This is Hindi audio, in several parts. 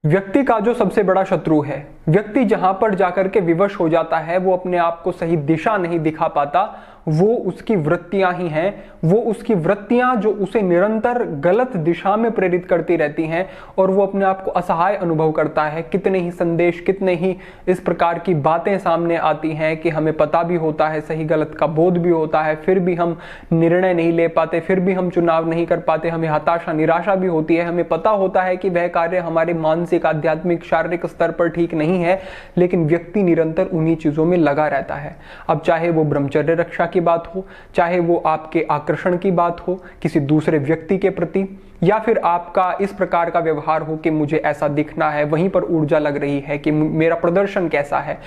व्यक्ति का जो सबसे बड़ा शत्रु है, व्यक्ति जहां पर जाकर के विवश हो जाता है, वो अपने आप को सही दिशा नहीं दिखा पाता, वो उसकी वृत्तियां ही हैं। वो उसकी वृत्तियां जो उसे निरंतर गलत दिशा में प्रेरित करती रहती हैं और वो अपने आप को असहाय अनुभव करता है। कितने ही संदेश, कितने ही इस प्रकार की बातें सामने आती हैं कि हमें पता भी होता है, सही गलत का बोध भी होता है, फिर भी हम निर्णय नहीं ले पाते, फिर भी हम चुनाव नहीं कर पाते। हमें हताशा, निराशा भी होती है। हमें पता होता है कि वह कार्य हमारे मानसिक, आध्यात्मिक, शारीरिक स्तर पर ठीक नहीं है, लेकिन व्यक्ति निरंतर उन्हीं चीजों में लगा रहता है। अब चाहे वो ब्रह्मचर्य रक्षा की बात हो, चाहे वो आपके आकर्षण की बात हो किसी दूसरे व्यक्ति के प्रति, या फिर आपका इस प्रकार का व्यवहार हो कि मुझे ऐसा दिखना है, वहीं पर ऊर्जा लग रही है कि मेरा प्रदर्शन कैसा है,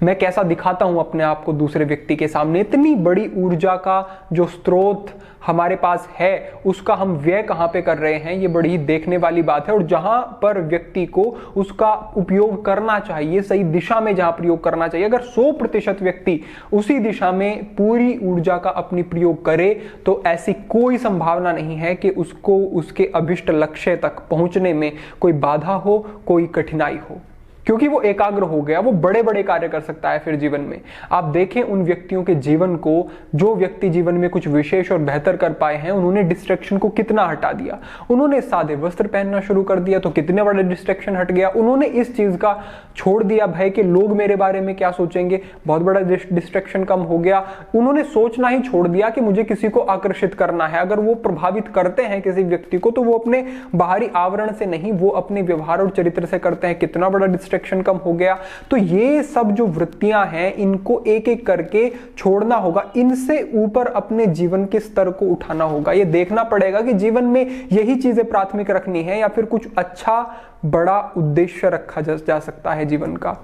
मैं कैसा दिखाता हूं अपने आप को दूसरे व्यक्ति के सामने। इतनी बड़ी ऊर्जा का जो स्रोत हमारे पास है, उसका हम व्यय कहां पे कर रहे हैं, ये बड़ी ही देखने वाली बात है। और जहां पर व्यक्ति को उसका उपयोग करना चाहिए, सही दिशा में जहां प्रयोग करना चाहिए, अगर 100% व्यक्ति उसी दिशा में पूरी ऊर्जा का अपनी प्रयोग करे, तो ऐसी कोई संभावना नहीं है कि उसको उसके अभिष्ट लक्ष्य तक पहुंचने में कोई बाधा हो, कोई कठिनाई हो, क्योंकि वो एकाग्र हो गया। वो बड़े बड़े कार्य कर सकता है फिर जीवन में। आप देखें उन व्यक्तियों के जीवन को, जो व्यक्ति जीवन में कुछ विशेष और बेहतर कर पाए हैं, उन्होंने डिस्ट्रैक्शन को कितना हटा दिया। उन्होंने सादे वस्त्र पहनना शुरू कर दिया तो कितने बड़े डिस्ट्रैक्शन हट गया। उन्होंने इस चीज का छोड़ दिया भय कि लोग मेरे बारे में क्या सोचेंगे, बहुत बड़ा डिस्ट्रैक्शन कम हो गया। उन्होंने सोचना ही छोड़ दिया कि मुझे किसी को आकर्षित करना है। अगर वो प्रभावित करते हैं किसी व्यक्ति को, तो वो अपने बाहरी आवरण से नहीं, वो अपने व्यवहार और चरित्र से करते हैं। कितना बड़ा डिस्ट्रैक्शन कम हो गया। तो ये सब जो वृत्तियां हैं, इनको एक एक करके छोड़ना होगा। इनसे ऊपर अपने जीवन के स्तर को उठाना होगा। ये देखना पड़ेगा कि जीवन में यही चीजें प्राथमिक रखनी है या फिर कुछ अच्छा बड़ा उद्देश्य रखा जा सकता है जीवन का।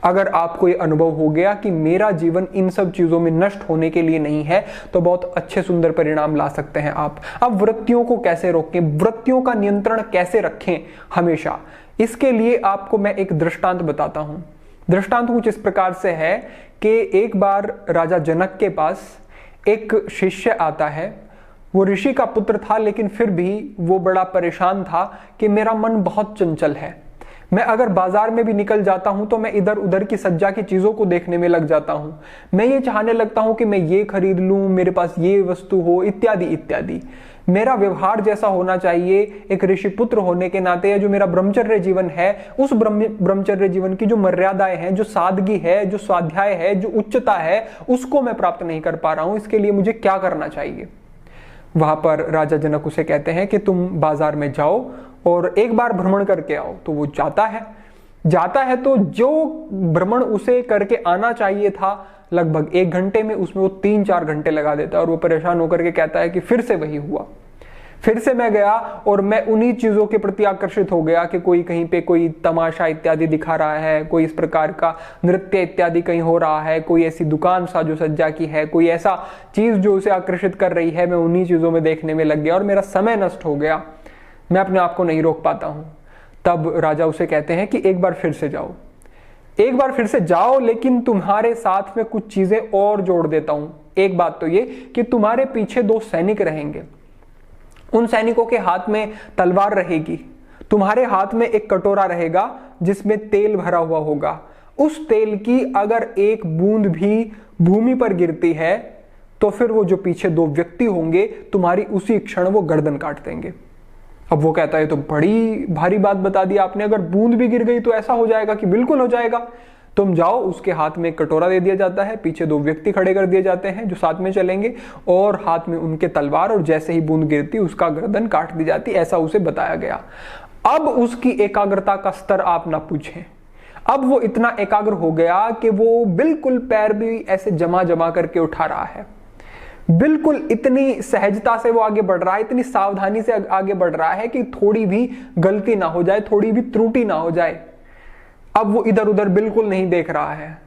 अगर आपको ये अनुभव हो गया कि मेरा जीवन इन सब चीजों में नष्ट होने के लिए नहीं है, तो बहुत अच्छे सुंदर परिणाम ला सकते हैं आप। अब वृत्तियों को कैसे रोकें, वृत्तियों का नियंत्रण कैसे रखें हमेशा, इसके लिए आपको मैं एक दृष्टांत बताता हूं। दृष्टांत कुछ इस प्रकार से है कि एक बार राजा जनक के पास एक शिष्य आता है। वो ऋषि का पुत्र था, लेकिन फिर भी वो बड़ा परेशान था कि मेरा मन बहुत चंचल है। मैं अगर बाजार में भी निकल जाता हूं तो मैं इधर उधर की सज्जा की चीजों को देखने में लग जाता हूं। मैं ये चाहने लगता हूं कि मैं ये खरीद लूं, मेरे पास ये वस्तु हो, इत्यादि इत्यादि। मेरा व्यवहार जैसा होना चाहिए एक ऋषि पुत्र होने के नाते, या जो मेरा ब्रह्मचर्य जीवन है, उस ब्रह्मचर्य जीवन की जो मर्यादाएं हैं, जो सादगी है, जो स्वाध्याय है, जो उच्चता है, उसको मैं प्राप्त नहीं कर पा रहा हूं। इसके लिए मुझे क्या करना चाहिए? वहां पर राजा जनक उसे कहते हैं कि तुम बाजार में जाओ और एक बार भ्रमण करके आओ। तो वो जाता है तो जो भ्रमण उसे करके आना चाहिए था लगभग 1 घंटे में, उसमें वो 3-4 घंटे लगा देता है। और वो परेशान होकर के कहता है कि फिर से वही हुआ। फिर से मैं गया और मैं उन्हीं चीजों के प्रति आकर्षित हो गया कि कोई कहीं पे कोई तमाशा इत्यादि दिखा रहा है, कोई इस प्रकार का नृत्य इत्यादि कहीं हो रहा है, कोई ऐसी दुकान साजो सज्जा की है, कोई ऐसा चीज जो उसे आकर्षित कर रही है। मैं उन्हीं चीजों में देखने में लग गया और मेरा समय नष्ट हो गया। मैं अपने आप को नहीं रोक पाता हूं। तब राजा उसे कहते हैं कि एक बार फिर से जाओ, एक बार फिर से जाओ, लेकिन तुम्हारे साथ में कुछ चीजें और जोड़ देता हूं। एक बात तो ये कि तुम्हारे पीछे 2 सैनिक रहेंगे। उन सैनिकों के हाथ में तलवार रहेगी, तुम्हारे हाथ में एक कटोरा रहेगा जिसमें तेल भरा हुआ होगा। उस तेल की अगर एक बूंद भी भूमि पर गिरती है तो फिर वो जो पीछे 2 व्यक्ति होंगे, तुम्हारी उसी क्षण वो गर्दन काट देंगे। अब वो कहता है तो बड़ी भारी बात बता दी आपने, अगर बूंद भी गिर गई तो ऐसा हो जाएगा कि बिल्कुल हो जाएगा। तुम जाओ। उसके हाथ में एक कटोरा दे दिया जाता है, पीछे 2 व्यक्ति खड़े कर दिए जाते हैं जो साथ में चलेंगे, और हाथ में उनके तलवार, और जैसे ही बूंद गिरती उसका गर्दन काट दी जाती। ऐसा उसे बताया गया। अब उसकी एकाग्रता का स्तर आप ना पूछें। अब वो इतना एकाग्र हो गया कि वो बिल्कुल पैर भी ऐसे जमा जमा करके उठा रहा है। बिल्कुल इतनी सहजता से वो आगे बढ़ रहा है, इतनी सावधानी से आगे बढ़ रहा है कि थोड़ी भी गलती ना हो जाए, थोड़ी भी त्रुटि ना हो जाए। अब वो इधर उधर बिल्कुल नहीं देख रहा है।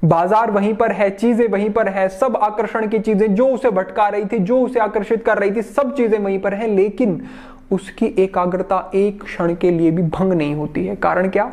बाजार वहीं पर है, चीजें वहीं पर है, सब आकर्षण की चीजें जो उसे भटका रही थी, जो उसे आकर्षित कर रही थी, सब चीजें वहीं पर है, लेकिन उसकी एकाग्रता एक क्षण के लिए भी भंग नहीं होती है। कारण क्या?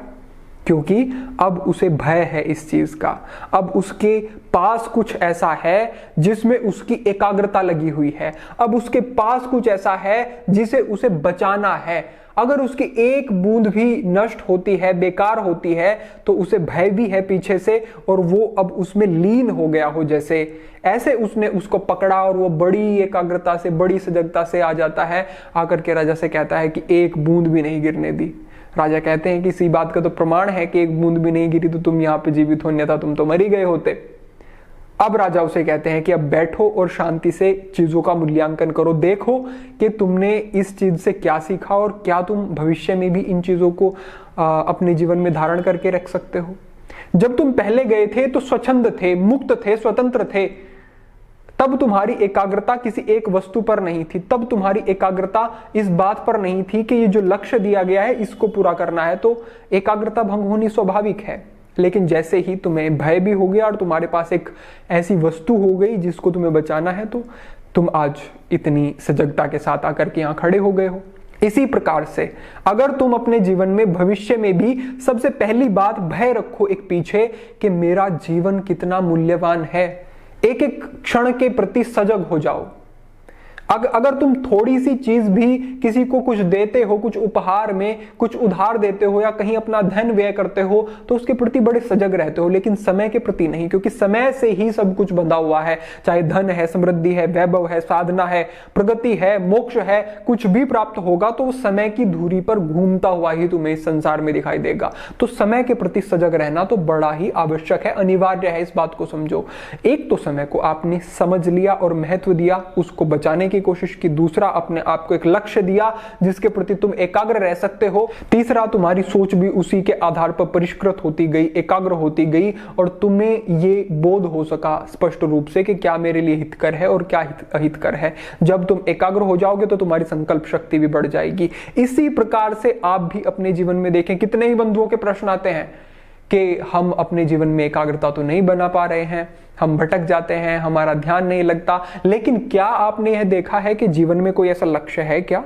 क्योंकि अब उसे भय है इस चीज का। अब उसके पास कुछ ऐसा है जिसमें उसकी एकाग्रता लगी हुई है। अब उसके पास कुछ ऐसा है जिसे उसे बचाना है। अगर उसकी एक बूंद भी नष्ट होती है, बेकार होती है, तो उसे भय भी है पीछे से, और वो अब उसमें लीन हो गया हो जैसे। ऐसे उसने उसको पकड़ा और वो बड़ी एकाग्रता से, बड़ी सजगता से आ जाता है, आकर के राजा से कहता है कि एक बूंद भी नहीं गिरने दी। राजा कहते हैं कि इसी बात का तो प्रमाण है कि एक बूंद भी नहीं गिरी तो तुम यहाँ पे जीवित हो, अन्यथा तुम तो मर ही गए होते। अब राजा उसे कहते हैं कि अब बैठो और शांति से चीजों का मूल्यांकन करो, देखो कि तुमने इस चीज से क्या सीखा और क्या तुम भविष्य में भी इन चीजों को अपने जीवन में धारण करके रख सकते हो। जब तुम पहले गए थे तो स्वच्छंद थे, मुक्त थे, स्वतंत्र थे। तब तुम्हारी एकाग्रता किसी एक वस्तु पर नहीं थी, तब तुम्हारी एकाग्रता इस बात पर नहीं थी कि ये जो लक्ष्य दिया गया है इसको पूरा करना है, तो एकाग्रता भंग होनी स्वाभाविक है। लेकिन जैसे ही तुम्हें भय भी हो गया और तुम्हारे पास एक ऐसी वस्तु हो गई जिसको तुम्हें बचाना है, तो तुम आज इतनी सजगता के साथ आकर के यहाँ खड़े हो गए हो। इसी प्रकार से अगर तुम अपने जीवन में भविष्य में भी सबसे पहली बात भय रखो एक पीछे कि मेरा जीवन कितना मूल्यवान है, एक एक क्षण के प्रति सजग हो जाओ। अगर तुम थोड़ी सी चीज भी किसी को कुछ देते हो, कुछ उपहार में कुछ उधार देते हो या कहीं अपना धन व्यय करते हो, तो उसके प्रति बड़े सजग रहते हो, लेकिन समय के प्रति नहीं, क्योंकि समय से ही सब कुछ बंधा हुआ है। चाहे धन है, समृद्धि है, वैभव है, साधना है, प्रगति है, मोक्ष है, कुछ भी प्राप्त होगा तो समय की धुरी पर घूमता हुआ ही तुम्हें इस संसार में दिखाई देगा। तो समय के प्रति सजग रहना तो बड़ा ही आवश्यक है, अनिवार्य है। इस बात को समझो। एक तो समय को आपने समझ लिया और महत्व दिया, उसको बचाने की कोशिश की। दूसरा, अपने आप को एक लक्ष्य दिया जिसके प्रति तुम एकाग्र रह सकते हो। तीसरा, तुम्हारी सोच भी उसी के आधार पर परिष्कृत होती गई, एकाग्र होती गई, और तुम्हें ये बोध हो सका स्पष्ट रूप से कि क्या मेरे लिए हितकर है और क्या अहितकर है। जब तुम एकाग्र हो जाओगे तो तुम्हारी संकल्प शक्ति भी बढ़ जाएगी। इसी प्रकार से आप भी अपने जीवन में देखें, कितने ही बंधुओं के प्रश्न आते हैं कि हम अपने जीवन में एकाग्रता तो नहीं बना पा रहे हैं, हम भटक जाते हैं, हमारा ध्यान नहीं लगता। लेकिन क्या आपने यह देखा है कि जीवन में कोई ऐसा लक्ष्य है क्या?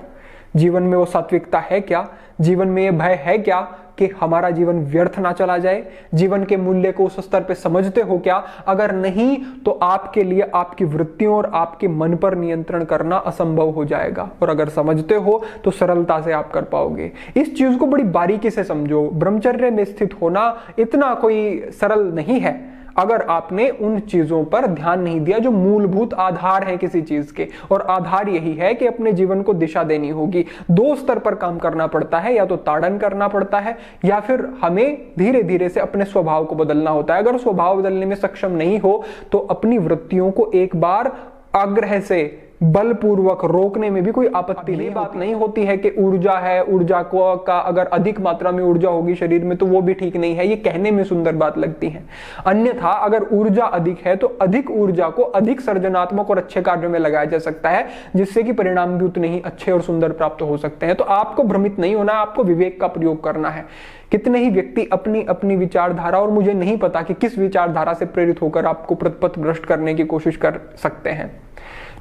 जीवन में वो सात्विकता है क्या? जीवन में ये भय है क्या कि हमारा जीवन व्यर्थ ना चला जाए? जीवन के मूल्य को उस स्तर पे समझते हो क्या? अगर नहीं तो आपके लिए आपकी वृत्तियों और आपके मन पर नियंत्रण करना असंभव हो जाएगा, और अगर समझते हो तो सरलता से आप कर पाओगे। इस चीज को बड़ी बारीकी से समझो। ब्रह्मचर्य में स्थित होना इतना कोई सरल नहीं है अगर आपने उन चीजों पर ध्यान नहीं दिया जो मूलभूत आधार है किसी चीज के। और आधार यही है कि अपने जीवन को दिशा देनी होगी। दो स्तर पर काम करना पड़ता है, या तो ताड़न करना पड़ता है या फिर हमें धीरे धीरे से अपने स्वभाव को बदलना होता है। अगर स्वभाव बदलने में सक्षम नहीं हो तो अपनी वृत्तियों को एक बार आग्रह से, बलपूर्वक रोकने में भी कोई आपत्ति नहीं। बात नहीं होती है कि ऊर्जा है, ऊर्जा को का अगर अधिक मात्रा में ऊर्जा होगी शरीर में तो वो भी ठीक नहीं है। ये कहने में सुंदर बात लगती है, अन्यथा अगर ऊर्जा अधिक है तो अधिक ऊर्जा को अधिक सर्जनात्मक और अच्छे कार्यों में लगाया जा सकता है, जिससे कि परिणाम भी उतने ही अच्छे और सुंदर प्राप्त हो सकते हैं। तो आपको भ्रमित नहीं होना, आपको विवेक का प्रयोग करना है। कितने ही व्यक्ति अपनी अपनी विचारधारा, और मुझे नहीं पता कि किस विचारधारा से प्रेरित होकर आपको पथ भ्रष्ट करने की कोशिश कर सकते हैं,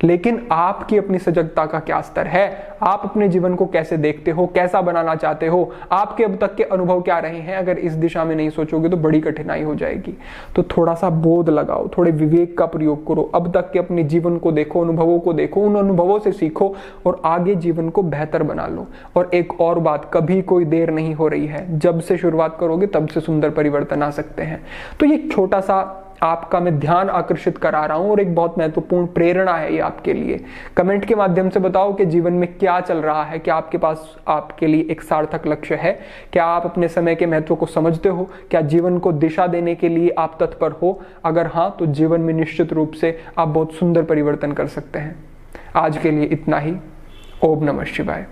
लेकिन आपकी अपनी सजगता का क्या स्तर है? आप अपने जीवन को कैसे देखते हो, कैसा बनाना चाहते हो, आपके अब तक के अनुभव क्या रहे हैं? अगर इस दिशा में नहीं सोचोगे तो बड़ी कठिनाई हो जाएगी। तो थोड़ा सा बोध लगाओ, थोड़े विवेक का प्रयोग करो, अब तक के अपने जीवन को देखो, अनुभवों को देखो, उन अनुभवों से सीखो और आगे जीवन को बेहतर बना लो। और एक और बात, कभी कोई देर नहीं हो रही है, जब से शुरुआत करोगे तब से सुंदर परिवर्तन आ सकते हैं। तो ये छोटा सा आपका मैं ध्यान आकर्षित करा रहा हूं और एक बहुत महत्वपूर्ण प्रेरणा है ये आपके लिए। कमेंट के माध्यम से बताओ कि जीवन में क्या चल रहा है, क्या आपके पास आपके लिए एक सार्थक लक्ष्य है, क्या आप अपने समय के महत्व को समझते हो, क्या जीवन को दिशा देने के लिए आप तत्पर हो? अगर हाँ, तो जीवन में निश्चित रूप से आप बहुत सुंदर परिवर्तन कर सकते हैं। आज के लिए इतना ही। ओम नमः शिवाय।